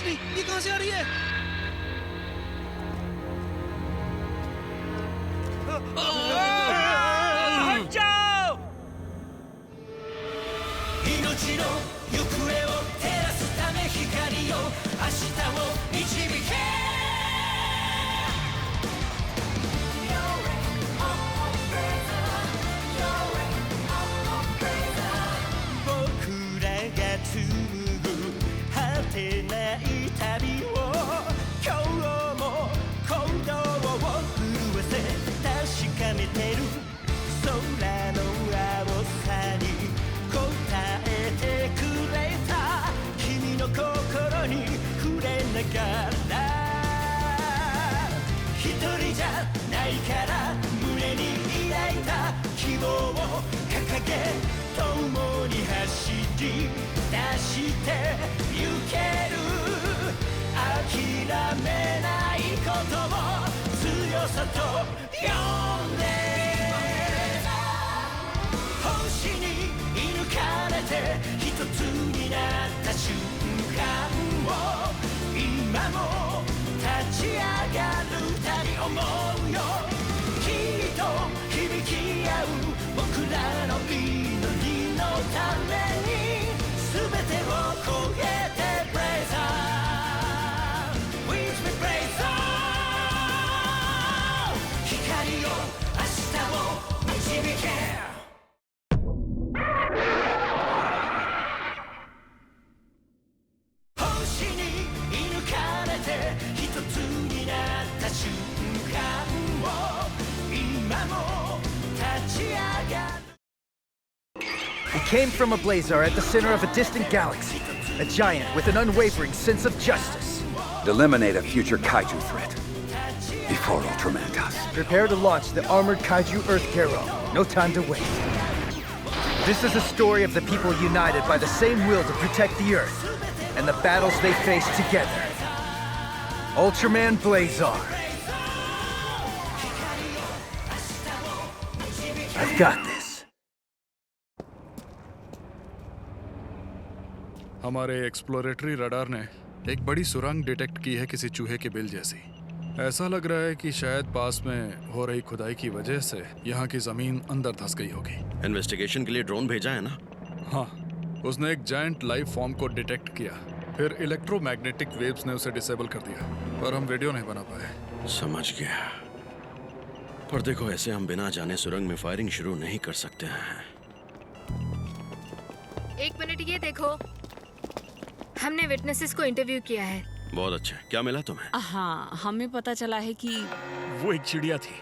रोशनी ये कहां से आ रही है? हट जाओ! 命の行方を照らすため光を明日を導け僕らが紡ぐ果てない旅を今日も鼓動を震わせ確かめてる空の青さに答えてくれた君の心に触れながら一人じゃないから胸に抱いた希望を掲げ共に走り出してゆける諦めないことを強さと呼んで星に射抜かれて一つになった瞬間を今も立ち上がる二人思うよきっと響き合う僕らの祈りのために全てを超えて Blaze on With me Blaze on 光を明日を導け星に射抜かれて一つになった瞬間を今も立ち上がる We came from a blazar at the center of a distant galaxy, a giant with an unwavering sense of justice. Eliminate a future kaiju threat before Ultraman does. Prepare to launch the armored kaiju Earth Garo. No time to waste. This is a story of the people united by the same will to protect the Earth and the battles they face together. Ultraman Blazar. I've got this. हमारे exploratory radar ने एक बड़ी सुरंग detect की है किसी चूहे के बिल जैसी। ऐसा लग रहा है कि शायद पास में हो रही खुदाई की वजह से यहाँ की जमीन अंदर धंस गई होगी। इन्वेस्टिगेशन के लिए ड्रोन भेजा है ना? हाँ, उसने एक जायंट लाइफ फॉर्म को डिटेक्ट किया, फिर इलेक्ट्रोमैग्नेटिक वेव्स ने उसे डिसेबल कर दिया, पर हम वीडियो नहीं बना पाए। समझ गया। पर देखो, ऐसे हम बिना जाने सुरंग में फायरिंग शुरू नहीं कर सकते हैं। एक मिनट, ये देखो, हमने विटनेसेस को इंटरव्यू किया है। बहुत अच्छा। क्या मिला तुम्हें? हाँ, हमें पता चला है कि वो एक चिड़िया थी,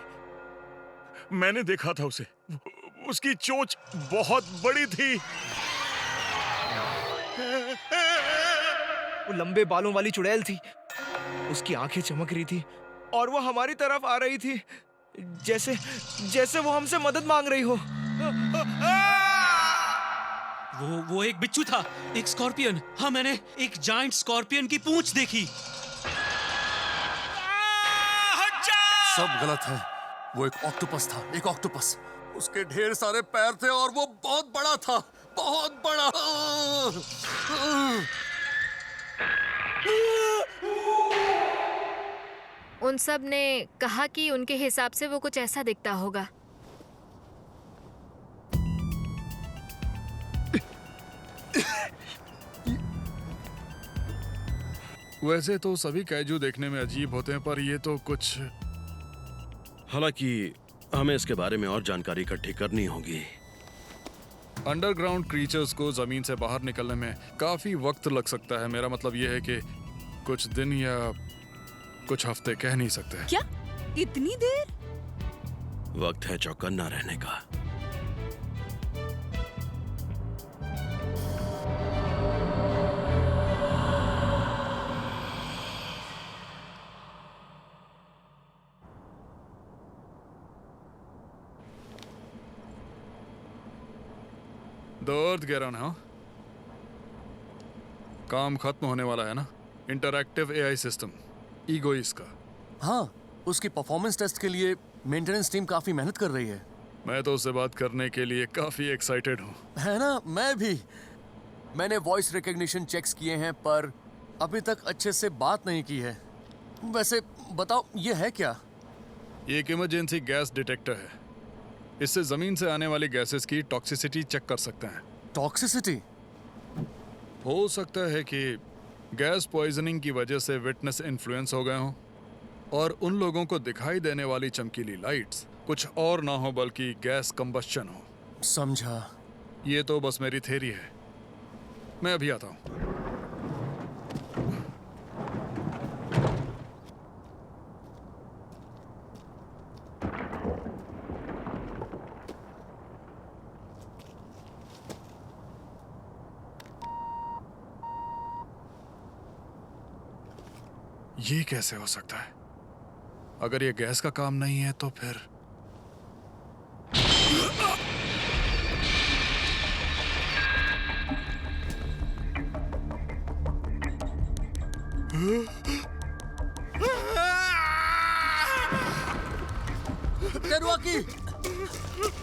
मैंने देखा था उसे, उसकी चोंच बहुत बड़ी थी। वो लंबे बालों वाली चुड़ैल थी, उसकी आंखें चमक रही थी और वो हमारी तरफ आ रही थी, जैसे वो हमसे मदद मांग रही हो। वो एक बिच्छू था, एक स्कॉर्पियन। हाँ, मैंने एक जायंट स्कॉर्पियन की पूंछ देखी। सब गलत है। वो एक ऑक्टोपस था, एक ऑक्टोपस। उसके ढेर सारे पैर थे और वो बहुत बड़ा था, बहुत बड़ा। उन सब ने कहा कि उनके हिसाब से वो कुछ ऐसा दिखता होगा। वैसे तो सभी काइजू देखने में अजीब होते हैं, पर ये तो कुछ। हालांकि हमें इसके बारे में और जानकारी इकट्ठी करनी होगी। अंडरग्राउंड क्रीचर्स को जमीन से बाहर निकलने में काफी वक्त लग सकता है। मेरा मतलब ये है कि कुछ दिन या कुछ हफ्ते कह नहीं सकते। क्या इतनी देर? वक्त है चौकन्ना रहने का। दर्द गेरन, हाँ, काम खत्म होने वाला है ना। इंटरैक्टिव एआई सिस्टम ईगोइस का। हाँ, उसकी परफॉर्मेंस टेस्ट के लिए मेंटेनेंस टीम काफी मेहनत कर रही है। मैं तो उससे बात करने के लिए काफी एक्साइटेड हूँ। है ना? मैं भी। मैंने वॉइस रिकॉग्निशन चेक्स किए हैं, पर अभी तक अच्छे से बात नहीं की है। वैसे बताओ ये है क्या? ये एक इमरजेंसी गैस डिटेक्टर है। इससे जमीन से आने वाली गैसेस की टॉक्सिसिटी चेक कर सकते हैं। टॉक्सिसिटी? हो सकता है कि गैस पॉइजनिंग की वजह से विटनेस इन्फ्लुएंस हो गए हों और उन लोगों को दिखाई देने वाली चमकीली लाइट्स कुछ और ना हो बल्कि गैस कंबस्शन हो। समझा। ये तो बस मेरी थ्योरी है। मैं अभी आता हूँ। ये कैसे हो सकता है? अगर ये गैस का काम नहीं है तो फिर तेरुआकी,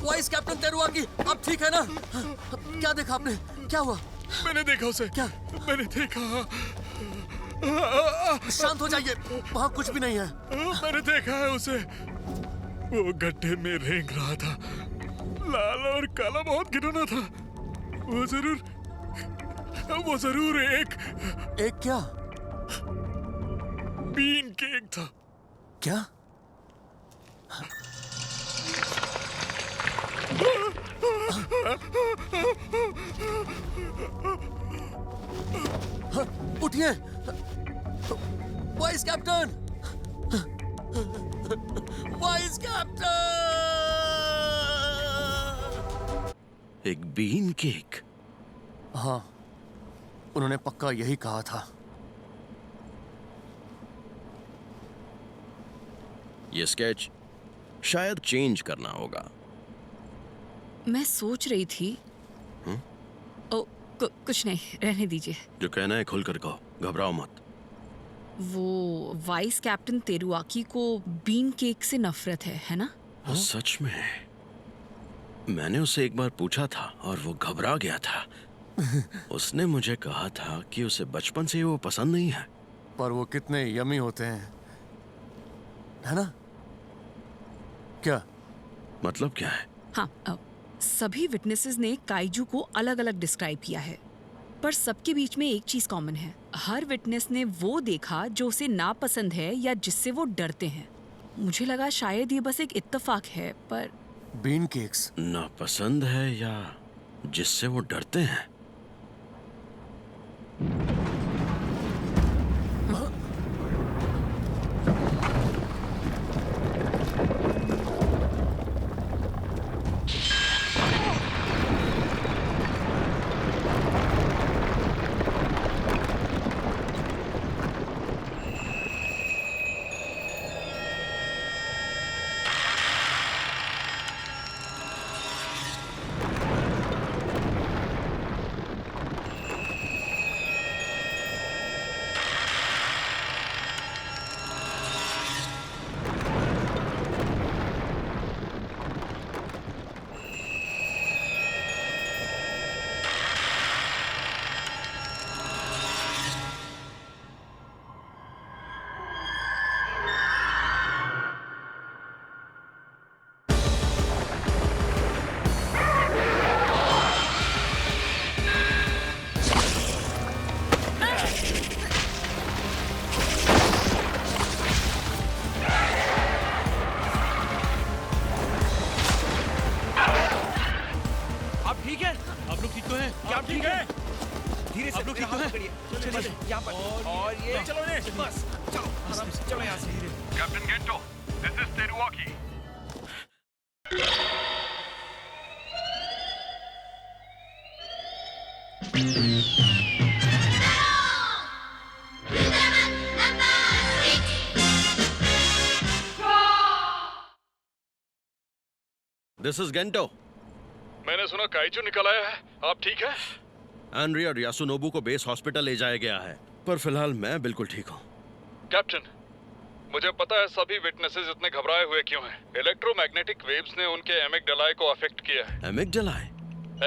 वाइस कैप्टन तेरुआकी, आप ठीक है ना? क्या देखा आपने? क्या हुआ? मैंने देखा उसे। क्या? मैंने देखा। शांत हो जाइए, वहाँ कुछ भी नहीं है। मैंने देखा है उसे। वो गड्ढे में रेंग रहा था। लाल और काला बहुत घिनौना था। वो जरूर एक क्या? बीन केक था। क्या? उठिए, वाइस कैप्टन! Vice captain! एक बीन केक? हाँ, उन्होंने पक्का यही कहा था। ये स्केच शायद चेंज करना होगा। मैं सोच रही थी। ओ, कुछ नहीं, रहने दीजिए। जो कहना है खुलकर कहो, घबराओ मत। वो वाइस कैप्टन तेरुआकी को बीन केक से नफरत है ना? सच में? मैंने उससे एक बार पूछा था और वो घबरा गया था। उसने मुझे कहा था कि उसे बचपन से ही वो पसंद नहीं है। पर वो कितने यमी होते हैं, है ना? क्या मतलब क्या है? हाँ, सभी विटनेसेस ने काइजू को अलग अलग डिस्क्राइब किया है, पर सबके बीच में एक चीज कॉमन है। हर विटनेस ने वो देखा जो उसे नापसंद है या जिससे वो डरते हैं। मुझे लगा शायद ये बस एक इत्तेफाक है, पर बीन केक्स नापसंद है या जिससे वो डरते हैं? Captain Gento, this is Teruaki. This is Gento. मैंने सुना काइजू निकल आया है। आप ठीक है? एंड्री और यासुनोबु को बेस हॉस्पिटल ले जाया गया है, पर फिलहाल मैं बिल्कुल ठीक हूँ। कैप्टन, मुझे पता है सभी विटनेसेस इतने घबराए हुए क्यों हैं। इलेक्ट्रोमैग्नेटिक वेव्स ने उनके एमिगडालाई को अफेक्ट किया है। एमिगडालाई?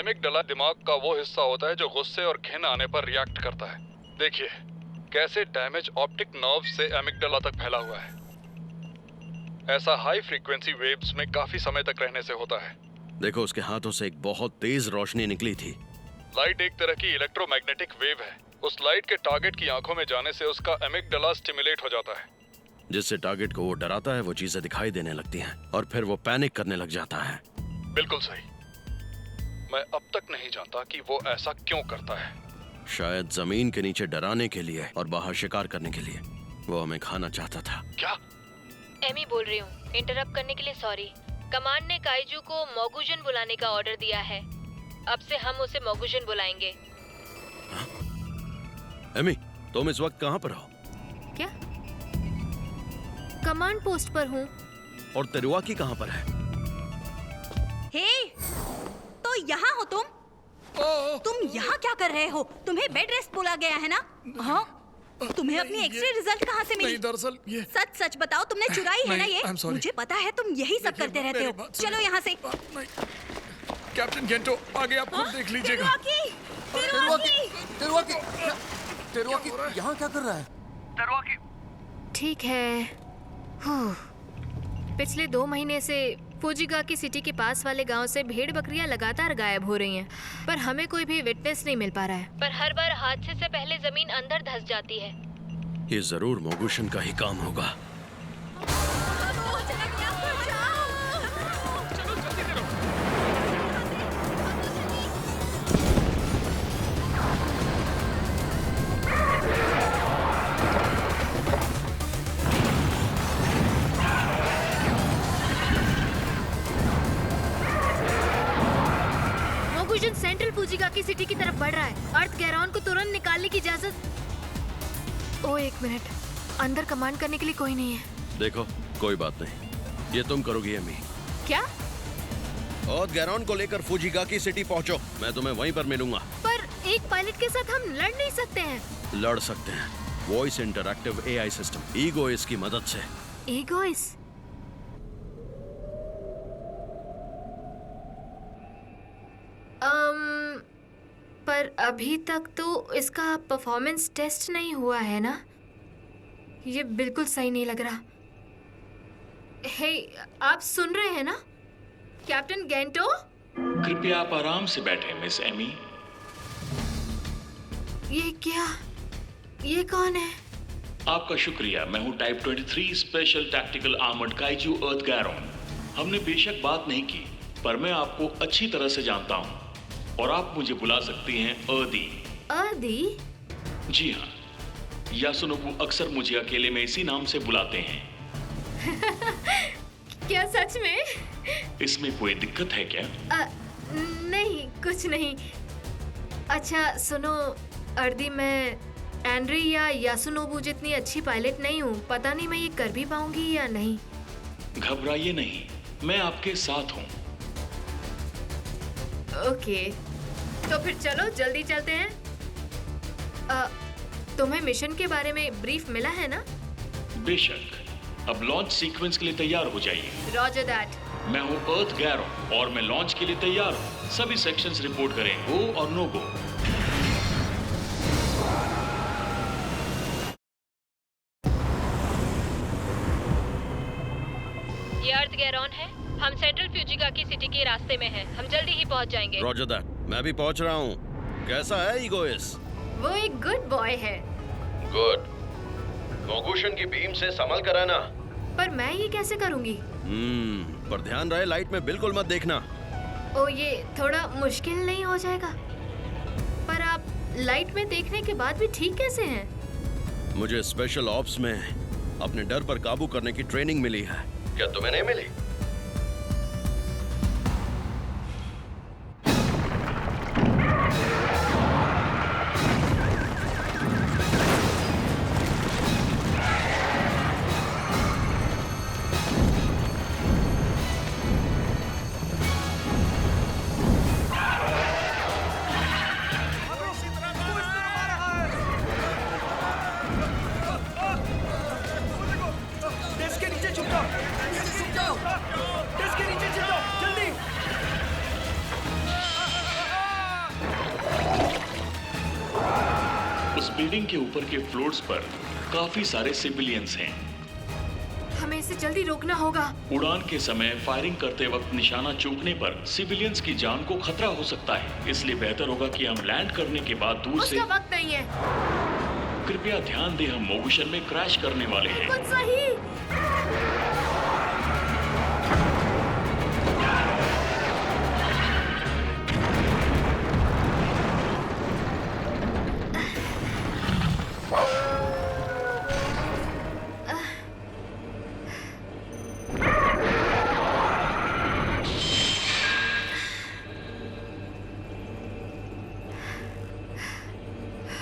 एमिगडाला दिमाग का वो हिस्सा होता है जो गुस्से और घिन आने पर रिएक्ट करता है। देखिए, कैसे डैमेज ऑप्टिक नर्व से एमिगडाला तक फैला हुआ है। ऐसा हाई फ्रीक्वेंसी वेव्स में काफी समय तक रहने से होता है। देखो, उसके हाथों से एक बहुत तेज रोशनी निकली थी। लाइट एक तरह की इलेक्ट्रोमैग्नेटिक वेव है। उस लाइट के टारगेट की आंखों में जाने से उसका एमिगडाला स्टिमुलेट हो जाता है, जिससे टारगेट को वो डराता है, वो चीजें दिखाई देने लगती हैं और फिर वो पैनिक करने लग जाता है। बिल्कुल सही। मैं अब तक नहीं जानता कि वो ऐसा क्यों करता है। शायद जमीन के नीचे डराने के लिए और बाहर शिकार करने के लिए। वो हमें खाना चाहता था। क्या? एमी बोल रही हूँ, इंटरप्ट करने के लिए सॉरी। कमांड ने काइजू को मोगुजन बुलाने का ऑर्डर दिया है। अब से हम उसे मोगुजन बुलाएंगे। एमी, तुम इस वक्त कहाँ पर हो? क्या? कमांड पोस्ट पर हूँ। और तेरुआकी कहाँ पर है? हे, तो यहाँ हो तुम? तुम यहाँ क्या कर रहे हो? तुम्हें बेड रेस्ट बोला गया है ना? हाँ? तुम्हें अपनी एक्सरे रिजल्ट कहाँ से मिली? नहीं, दरअसल ये सच सच बताओ, तुमने चुराई है ना ये? I'm sorry। मुझे पता है तुम यही सब करते रहते हो। चलो यहाँ से। कैप्टन गेंटो, आगे आप खुद देख लीजिएगा। तेरुआकी यहाँ क्या कर रहा है? ठीक है। पिछले 2 महीने से फुजिगाकी सिटी के पास वाले गांव से भेड़ बकरियां लगातार गायब हो रही हैं, पर हमें कोई भी विटनेस नहीं मिल पा रहा है। पर हर बार हादसे से पहले जमीन अंदर धंस जाती है। ये जरूर मोगुशन का ही काम होगा। सेंट्रल फुजिगाकी सिटी की तरफ बढ़ रहा है। अर्थ गैरॉन को तुरंत निकालने की इजाजत। ओ, 1 मिनट। अंदर कमांड करने के लिए कोई नहीं है। देखो, कोई बात नहीं, ये तुम करोगी एमी। क्या? और गैरॉन को लेकर फुजिगाकी सिटी पहुंचो, मैं तुम्हें वहीं पर मिलूंगा। पर एक पायलट के साथ हम लड़ नहीं सकते हैं। लड़ सकते हैं, वॉइस इंटरैक्टिव AI सिस्टम ईगोइस की मदद से। ईगोइस? पर अभी तक तो इसका परफॉर्मेंस टेस्ट नहीं हुआ है ना? ये बिल्कुल सही नहीं लग रहा। हे, आप सुन रहे हैं ना? Captain gentoo? कृपया आप आराम से बैठे मिस एमी। ये क्या? ये कौन है? आपका शुक्रिया। मैं हूँ type 23 special tactical armoured kaiju Earth Garon. हमने बेशक बात नहीं की, पर मैं आपको अच्छी तरह से जानता हूँ और आप मुझे बुला सकती हैं अर्दी। अर्दी? जी हाँ, यासुनोबु अक्सर मुझे अकेले में इसी नाम से बुलाते हैं। क्या सच में? इसमें कोई दिक्कत है क्या? नहीं, कुछ नहीं। अच्छा सुनो अर्दी, मैं एंड्री या यासुनोबु जितनी अच्छी पायलट नहीं हूँ। पता नहीं मैं ये कर भी पाऊंगी या नहीं। घबराइए नहीं, मैं आपके साथ हूँ। ओके, तो फिर चलो जल्दी चलते हैं। तुम्हें मिशन के बारे में ब्रीफ मिला है ना? बेशक। अब लॉन्च सीक्वेंस के लिए तैयार हो जाइए। Roger that. मैं हूँ अर्थ गैरॉन और मैं लॉन्च के लिए तैयार हूँ। सभी सेक्शंस रिपोर्ट करें, गो और नो गो। ये अर्थ गैरॉन है। हम सेंट्रल फ्यूजिगाकी सिटी के रास्ते में हैं। हम जल्दी ही पहुंच जाएंगे। रॉजर दैट, मैं भी पहुंच रहा हूँ। कैसा है ईगोइस? वो एक गुड बॉय है। गुड। मोगुशन की बीम से संभल कर आना। पर मैं ये कैसे करूंगी? पर ध्यान रहे, लाइट में बिल्कुल मत देखना। ओ, ये थोड़ा मुश्किल नहीं हो जाएगा? पर आप लाइट में देखने के बाद भी ठीक कैसे हैं? मुझे स्पेशल ऑप्स में अपने डर पर काबू करने की ट्रेनिंग मिली है। क्या तुम्हें नहीं मिली? इसके नीचे छुप जाओ। बिल्डिंग के ऊपर के फ्लोर्स पर काफी सारे सिविलियंस हैं। हमें इसे जल्दी रोकना होगा। उड़ान के समय फायरिंग करते वक्त निशाना चूकने पर सिविलियंस की जान को खतरा हो सकता है, इसलिए बेहतर होगा कि हम लैंड करने के बाद दूर से। उसका वक्त नहीं है। कृपया ध्यान दें, हम मोगुशन में क्रैश करने वाले हैं। बिल्कुल सही।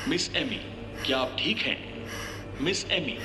मिस एमी, क्या आप ठीक हैं? Miss Amy.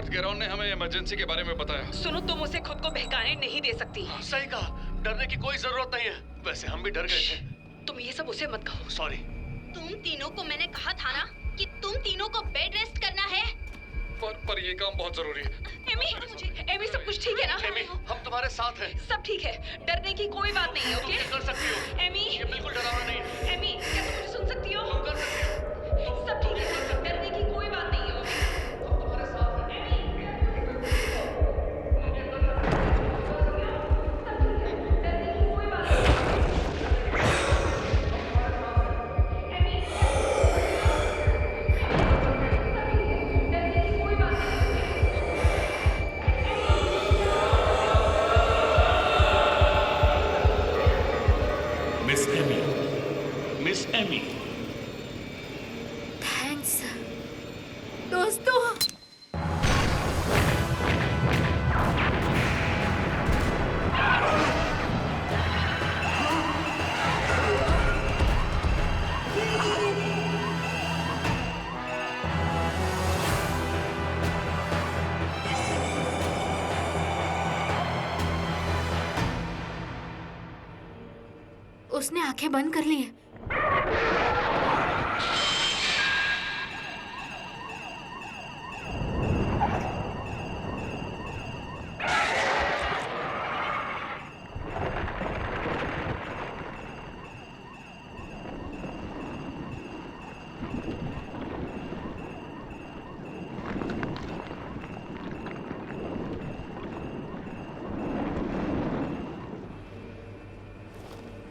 गेरॉन ने हमें इमरजेंसी के बारे में बताया। सुनो, तुम उसे खुद को बहकाने नहीं दे सकती। सही कहा, डरने की कोई जरूरत नहीं है। वैसे हम भी डर गए थे। तुम ये सब उसे मत कहो। सॉरी। तुम तीनों को मैंने कहा था ना कि तुम तीनों को बेड रेस्ट करना है। पर ये काम बहुत जरूरी है। एमी सब कुछ ठीक है ना? एमी, हम तुम्हारे साथ हैं। सब ठीक है, डरने की कोई बात नहीं है। ओके? कर सकती हो। एमी, ये बिल्कुल डरावना नहीं है। एमी, क्या तुम मुझे सुन सकती हो? तुम कर सकती हो। सब ठीक है, डरने की कोई बात नहीं है। ओके? हम तुम्हारे साथ हैं। मिस एमी, उसने आंखें बंद कर ली है।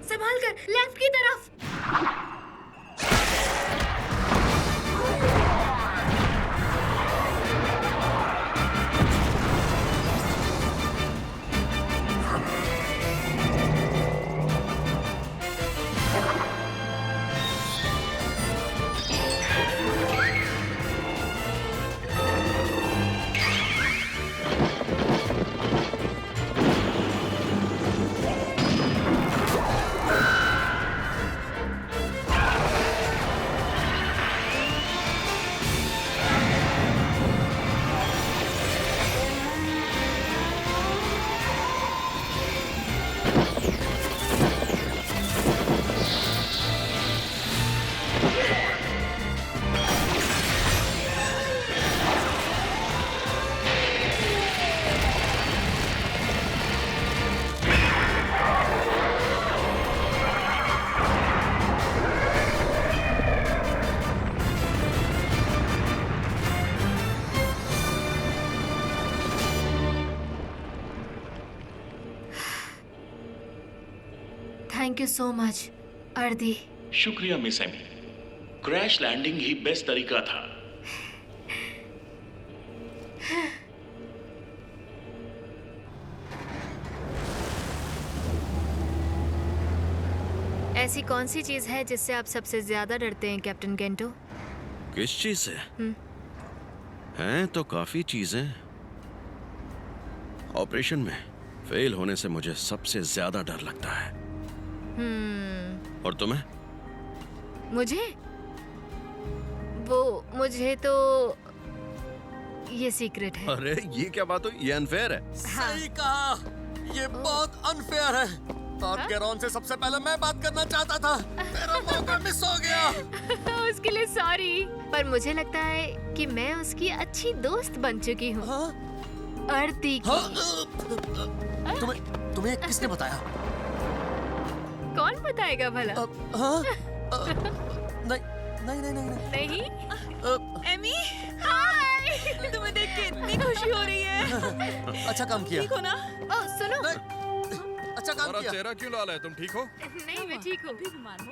संभाल कर, लेफ्ट की तरफ। Thank you so much earthy. शुक्रिया मिस एमी। क्रैश लैंडिंग ही बेस्ट तरीका था। ऐसी कौन सी चीज है जिससे आप सबसे ज्यादा डरते हैं कैप्टन केंटो? किस चीज से? हैं तो काफी चीजें। ऑपरेशन में फेल होने से मुझे सबसे ज्यादा डर लगता है। और तुम्हें? मुझे तो ये सीक्रेट है। अरे ये क्या बात हुई? ये अनफेयर है। सही कहा, ये बहुत अनफेयर है। और गैरॉन से सबसे पहले मैं बात करना चाहता था, मेरा मौका मिस हो गया। उसके लिए सॉरी, पर मुझे लगता है कि मैं उसकी अच्छी दोस्त बन चुकी हूँ। अर्दी की। तुम्हें किसने बताया? कौन बताएगा भला? नहीं। एमी, हाय! तुम्हें देख के इतनी खुशी हो रही है। अच्छा काम किया। ठीक हो ना? ओह सुनो। अच्छा काम किया। चेहरा क्यों लाल है? तुम ठीक हो? नहीं, मैं ठीक हूँ। भी बीमार हो।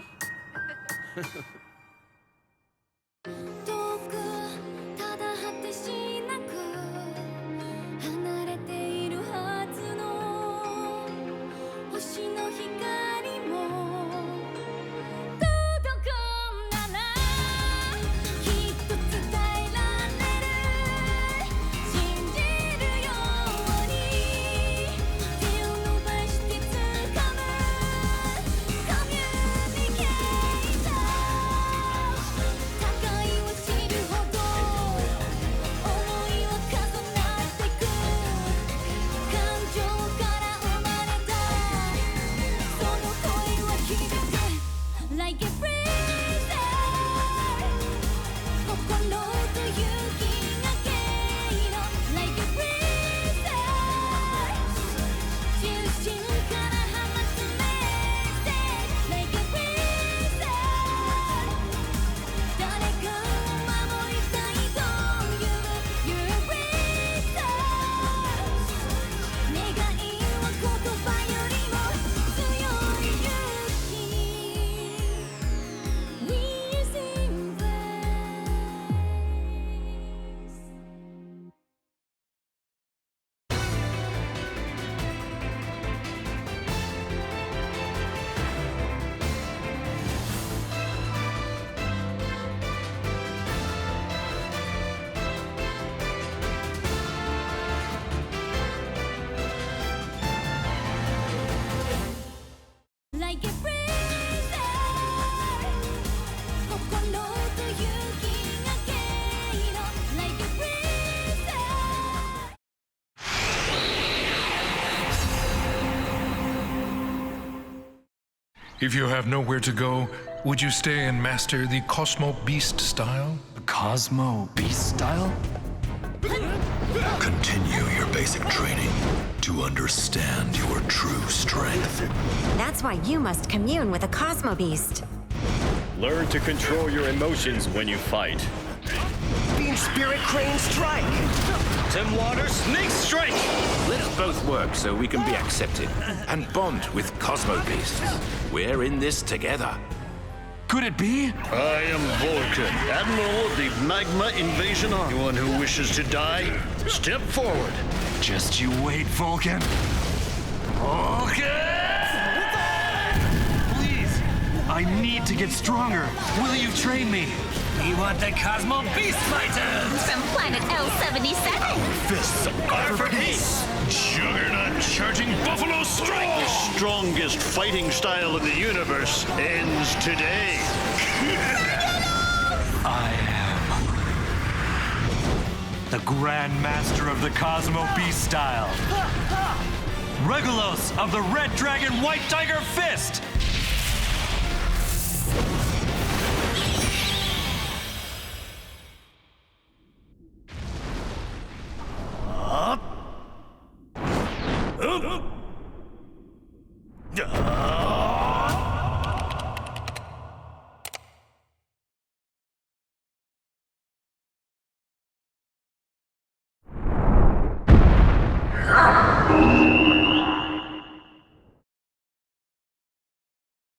If you have nowhere to go, would you stay and master the Cosmo Beast style? Cosmo Beast style? Continue your basic training to understand your true strength. That's why you must commune with a Cosmo Beast. Learn to control your emotions when you fight. Beam Spirit Crane Strike! Tim Water Snake Strike! Let us both work so we can be accepted and bond with Cosmo Beasts. We're in this together. Could it be? I am Vulcan, Admiral of the Magma Invasion Army. Anyone who wishes to die, step forward. Just you wait, Vulcan. Please, I need to get stronger. Will you train me? We want the Cosmo Beast Fighters! From planet L77. Fists are for peace. Juggernaut charging Buffalo Strike. The strongest fighting style in the universe ends today. I am the Grand Master of the Cosmo Beast style. Regulos of the Red Dragon White Tiger Fist!